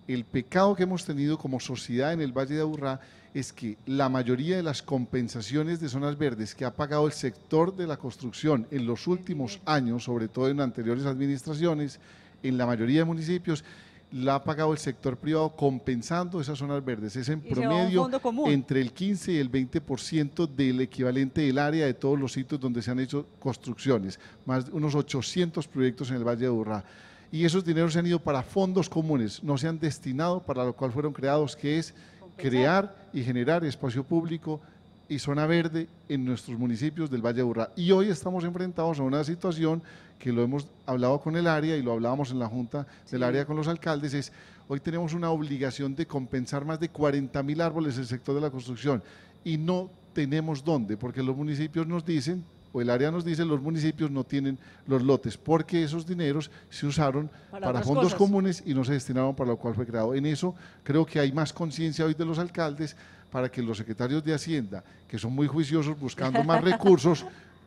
El pecado que hemos tenido como sociedad en el Valle de Aburrá es que la mayoría de las compensaciones de zonas verdes que ha pagado el sector de la construcción en los últimos años, sobre todo en anteriores administraciones, en la mayoría de municipios, la ha pagado el sector privado compensando esas zonas verdes. Es en promedio entre el 15 y el 20% del equivalente del área de todos los sitios donde se han hecho construcciones, más de unos 800 proyectos en el Valle de Aburrá. Y esos dineros se han ido para fondos comunes, no se han destinado para lo cual fueron creados, que es crear y generar espacio público y zona verde en nuestros municipios del Valle de Aburrá. Y hoy estamos enfrentados a una situación que lo hemos hablado con el área y lo hablábamos en la Junta del área con los alcaldes, es hoy tenemos una obligación de compensar más de 40.000 árboles del sector de la construcción y no tenemos dónde, porque los municipios nos dicen, o el área nos dice, los municipios no tienen los lotes, porque esos dineros se usaron para fondos comunes y no se destinaron para lo cual fue creado. En eso creo que hay más conciencia hoy de los alcaldes para que los secretarios de Hacienda, que son muy juiciosos buscando más recursos,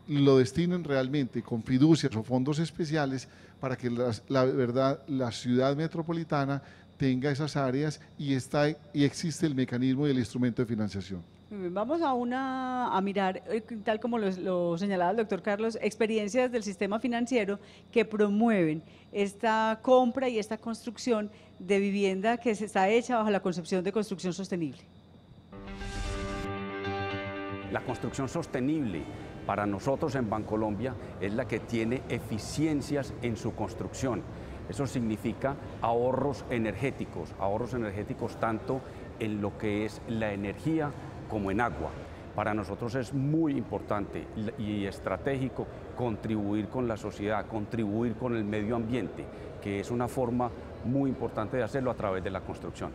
lo destinen realmente con fiducias o fondos especiales para que la ciudad metropolitana tenga esas áreas y existe el mecanismo y el instrumento de financiación. Vamos a mirar, tal como lo señalaba el doctor Carlos, experiencias del sistema financiero que promueven esta compra y esta construcción de vivienda que se está hecha bajo la concepción de construcción sostenible. La construcción sostenible para nosotros en Bancolombia es la que tiene eficiencias en su construcción. Eso significa ahorros energéticos tanto en lo que es la energía como en agua. Para nosotros es muy importante y estratégico contribuir con la sociedad, contribuir con el medio ambiente, que es una forma muy importante de hacerlo a través de la construcción.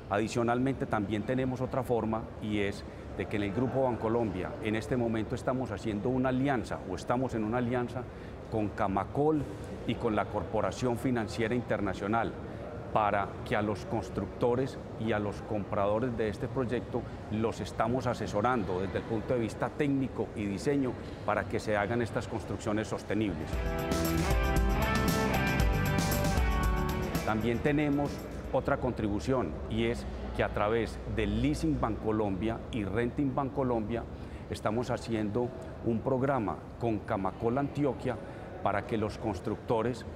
Adicionalmente también tenemos otra forma y es de que en el Grupo Bancolombia en este momento estamos haciendo una alianza o estamos en una alianza con Camacol y con la Corporación Financiera Internacional para que a los constructores y a los compradores de este proyecto los estamos asesorando desde el punto de vista técnico y diseño para que se hagan estas construcciones sostenibles. También tenemos otra contribución y es que a través del Leasing Bancolombia y Renting Bancolombia estamos haciendo un programa con Camacol Antioquia para que los constructores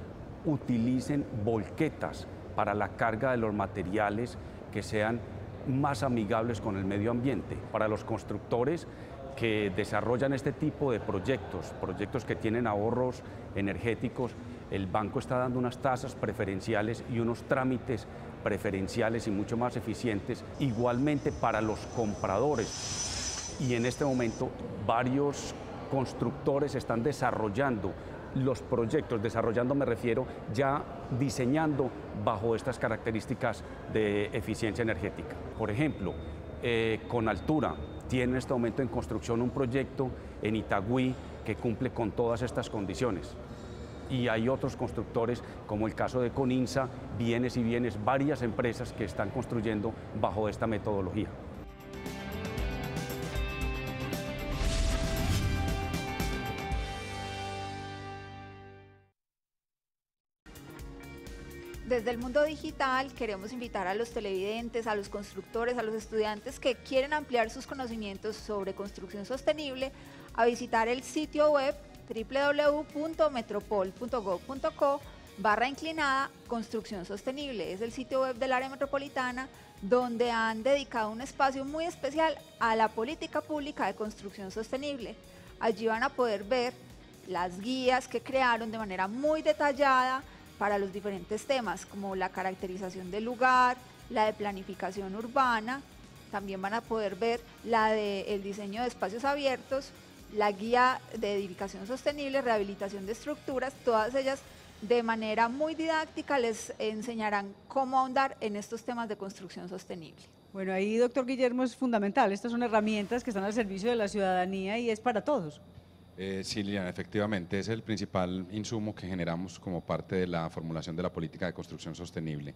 utilicen volquetas para la carga de los materiales que sean más amigables con el medio ambiente. Para los constructores que desarrollan este tipo de proyectos que tienen ahorros energéticos, el banco está dando unas tasas preferenciales y unos trámites preferenciales y mucho más eficientes, igualmente para los compradores. Y en este momento varios constructores están desarrollando los proyectos, desarrollando me refiero ya diseñando bajo estas características de eficiencia energética. Por ejemplo, con Altura tiene en este momento en construcción un proyecto en Itagüí que cumple con todas estas condiciones. Y hay otros constructores, como el caso de Coninsa, Bienes y Bienes, varias empresas que están construyendo bajo esta metodología. Desde el mundo digital queremos invitar a los televidentes, a los constructores, a los estudiantes que quieren ampliar sus conocimientos sobre construcción sostenible a visitar el sitio web www.metropol.gov.co/construcción sostenible. Es el sitio web del área metropolitana donde han dedicado un espacio muy especial a la política pública de construcción sostenible. Allí van a poder ver las guías que crearon de manera muy detallada para los diferentes temas, como la caracterización del lugar, la de planificación urbana. También van a poder ver la del diseño de espacios abiertos, la guía de edificación sostenible, rehabilitación de estructuras. Todas ellas de manera muy didáctica les enseñarán cómo ahondar en estos temas de construcción sostenible. Bueno, ahí, doctor Guillermo, es fundamental. Estas son herramientas que están al servicio de la ciudadanía y es para todos. Sí, Liliana, efectivamente es el principal insumo que generamos como parte de la formulación de la política de construcción sostenible.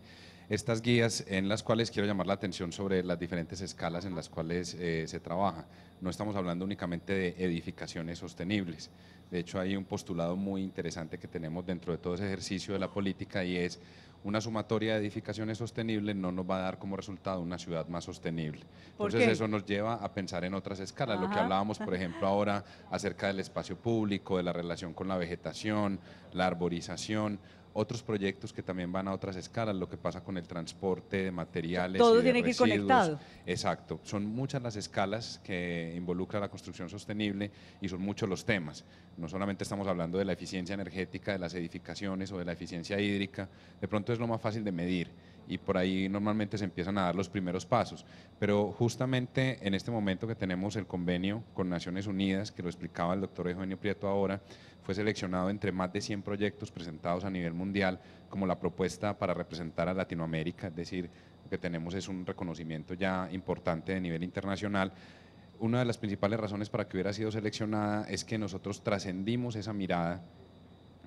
Estas guías en las cuales quiero llamar la atención sobre las diferentes escalas en las cuales se trabaja. No estamos hablando únicamente de edificaciones sostenibles. De hecho, hay un postulado muy interesante que tenemos dentro de todo ese ejercicio de la política y es una sumatoria de edificaciones sostenibles no nos va a dar como resultado una ciudad más sostenible. Entonces eso nos lleva a pensar en otras escalas, lo que hablábamos por ejemplo ahora acerca del espacio público, de la relación con la vegetación, la arborización, otros proyectos que también van a otras escalas, lo que pasa con el transporte de materiales todo y de tiene que ir conectado. Exacto, son muchas las escalas que involucra la construcción sostenible y son muchos los temas. No solamente estamos hablando de la eficiencia energética de las edificaciones o de la eficiencia hídrica, de pronto es lo más fácil de medir y por ahí normalmente se empiezan a dar los primeros pasos, pero justamente en este momento que tenemos el convenio con Naciones Unidas, que lo explicaba el doctor Eugenio Prieto ahora, fue seleccionado entre más de 100 proyectos presentados a nivel mundial como la propuesta para representar a Latinoamérica, es decir, lo que tenemos es un reconocimiento ya importante de nivel internacional. Una de las principales razones para que hubiera sido seleccionada es que nosotros trascendimos esa mirada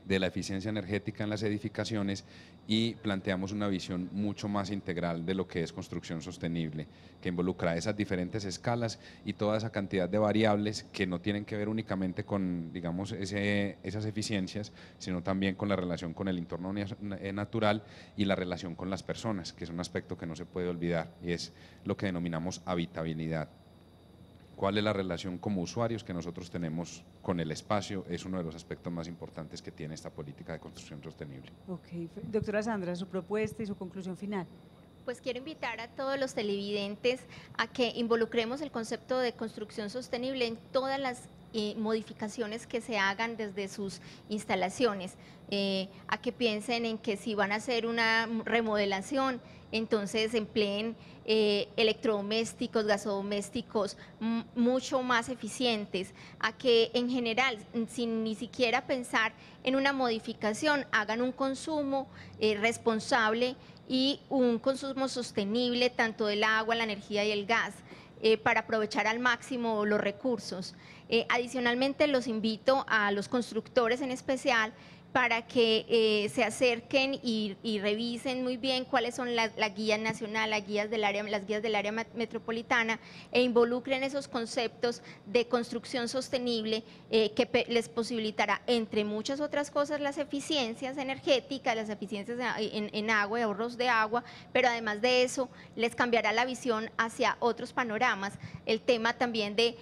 de la eficiencia energética en las edificaciones y planteamos una visión mucho más integral de lo que es construcción sostenible, que involucra esas diferentes escalas y toda esa cantidad de variables que no tienen que ver únicamente con, digamos, esas eficiencias, sino también con la relación con el entorno natural y la relación con las personas, que es un aspecto que no se puede olvidar y es lo que denominamos habitabilidad. ¿Cuál es la relación como usuarios que nosotros tenemos con el espacio? Es uno de los aspectos más importantes que tiene esta política de construcción sostenible. Ok, doctora Sandra, su propuesta y su conclusión final. Pues quiero invitar a todos los televidentes a que involucremos el concepto de construcción sostenible en todas las modificaciones que se hagan desde sus instalaciones, a que piensen en que si van a hacer una remodelación, entonces empleen electrodomésticos, gasodomésticos mucho más eficientes, a que en general, sin ni siquiera pensar en una modificación, hagan un consumo responsable y un consumo sostenible tanto del agua, la energía y el gas, para aprovechar al máximo los recursos. Adicionalmente, los invito a los constructores en especial para que se acerquen y revisen muy bien cuáles son la guía nacional, las guías del área metropolitana, e involucren esos conceptos de construcción sostenible que les posibilitará, entre muchas otras cosas, las eficiencias energéticas, las eficiencias en agua, ahorros de agua, pero además de eso les cambiará la visión hacia otros panoramas. El tema también de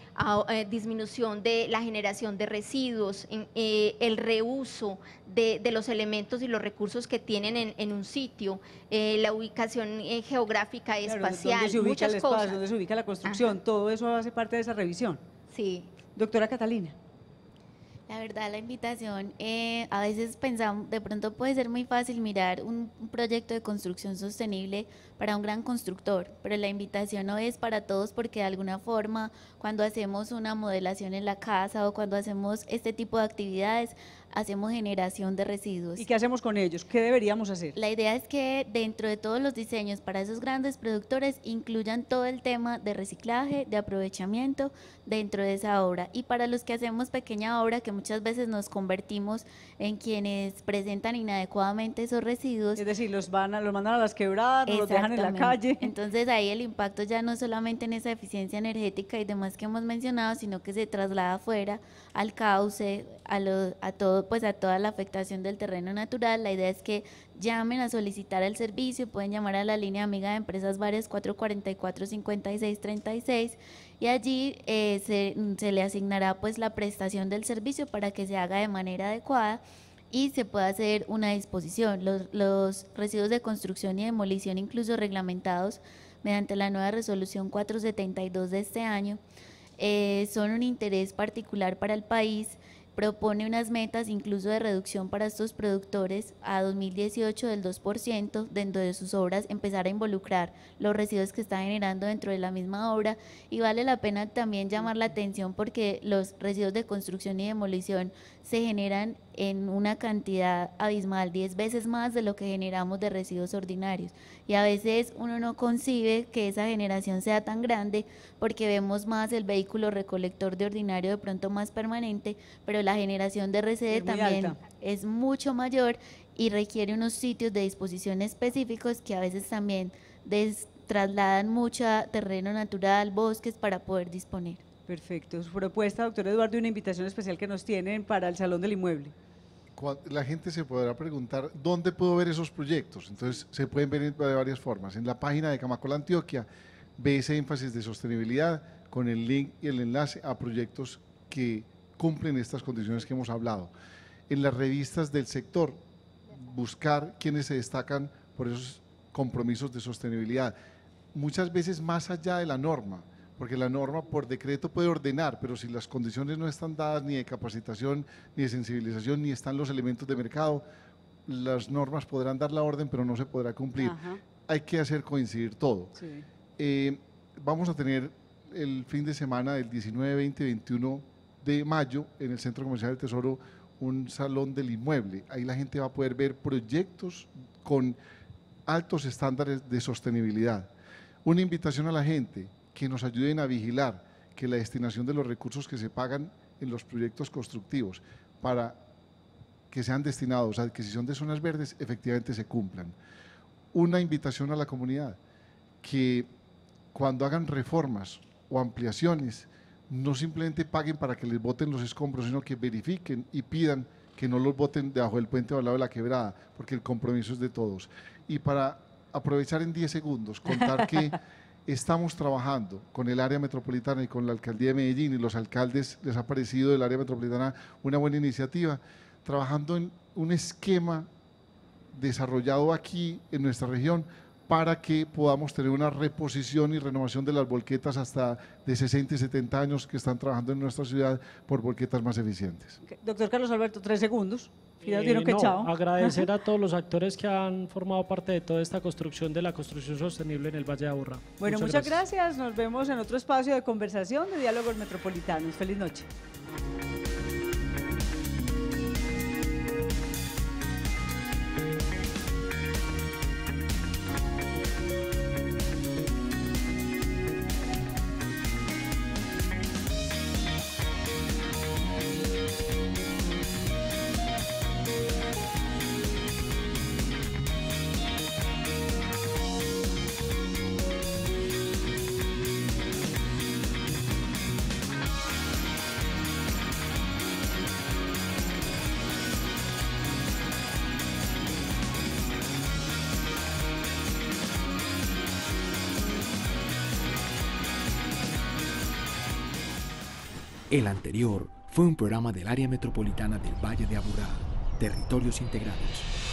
disminución de la generación de residuos, el reuso de los elementos y los recursos que tienen en un sitio, la ubicación geográfica y espacial, dónde se ubica muchas el espacio, cosas. dónde se ubica la construcción, todo eso hace parte de esa revisión. Sí. Doctora Catalina. La verdad, la invitación, a veces pensamos, de pronto puede ser muy fácil mirar un proyecto de construcción sostenible para un gran constructor, pero la invitación no es para todos, porque de alguna forma cuando hacemos una modelación en la casa o cuando hacemos este tipo de actividades, hacemos generación de residuos. ¿Y qué hacemos con ellos? ¿Qué deberíamos hacer? La idea es que dentro de todos los diseños para esos grandes productores incluyan todo el tema de reciclaje, de aprovechamiento dentro de esa obra. Y para los que hacemos pequeña obra, que muchas veces nos convertimos en quienes presentan inadecuadamente esos residuos. Es decir, los mandan a las quebradas, los dejan en la calle. Entonces ahí el impacto ya no solamente en esa eficiencia energética y demás que hemos mencionado, sino que se traslada afuera al cauce, a todo, pues a toda la afectación del terreno natural. La idea es que llamen a solicitar el servicio, pueden llamar a la línea amiga de empresas varias 444-5636 y allí se le asignará pues la prestación del servicio para que se haga de manera adecuada y se pueda hacer una disposición. Los residuos de construcción y demolición, incluso reglamentados mediante la nueva resolución 472 de este año, son un interés particular para el país. Propone unas metas incluso de reducción para estos productores a 2018 del 2%, dentro de sus obras empezar a involucrar los residuos que están generando dentro de la misma obra, y vale la pena también llamar la atención porque los residuos de construcción y demolición se generan en una cantidad abismal, 10 veces más de lo que generamos de residuos ordinarios, y a veces uno no concibe que esa generación sea tan grande porque vemos más el vehículo recolector de ordinario de pronto más permanente, pero la generación de RCD también es mucho mayor y requiere unos sitios de disposición específicos que a veces también trasladan mucho terreno natural, bosques para poder disponer. Perfecto. Su propuesta, doctor Eduardo, y una invitación especial que nos tienen para el Salón del Inmueble. La gente se podrá preguntar dónde puedo ver esos proyectos. Entonces se pueden ver de varias formas. En la página de Camacola Antioquia ve ese énfasis de sostenibilidad con el link y el enlace a proyectos que cumplen estas condiciones que hemos hablado. En las revistas del sector, buscar quienes se destacan por esos compromisos de sostenibilidad, muchas veces más allá de la norma, porque la norma por decreto puede ordenar, pero si las condiciones no están dadas ni de capacitación, ni de sensibilización, ni están los elementos de mercado, las normas podrán dar la orden, pero no se podrá cumplir. Ajá. Hay que hacer coincidir todo. Sí. Vamos a tener el fin de semana del 19, 20, 21 de mayo en el Centro Comercial del Tesoro un Salón del Inmueble. Ahí la gente va a poder ver proyectos con altos estándares de sostenibilidad. Una invitación a la gente que nos ayuden a vigilar que la destinación de los recursos que se pagan en los proyectos constructivos para que sean destinados a adquisición de zonas verdes efectivamente se cumplan. Una invitación a la comunidad que cuando hagan reformas o ampliaciones no simplemente paguen para que les boten los escombros, sino que verifiquen y pidan que no los boten debajo del puente o al lado de la quebrada, porque el compromiso es de todos. Y para aprovechar en 10 segundos, contar que estamos trabajando con el área metropolitana y con la alcaldía de Medellín, y los alcaldes les ha parecido del área metropolitana una buena iniciativa, trabajando en un esquema desarrollado aquí en nuestra región para que podamos tener una reposición y renovación de las volquetas hasta de 60 y 70 años que están trabajando en nuestra ciudad por volquetas más eficientes. Okay. Doctor Carlos Alberto, 3 segundos. Agradecer a todos los actores que han formado parte de toda esta construcción de la construcción sostenible en el Valle de Aburrá. Bueno, muchas gracias. Nos vemos en otro espacio de conversación de Diálogos Metropolitanos. Feliz noche. El anterior fue un programa del Área Metropolitana del Valle de Aburrá, Territorios Integrados.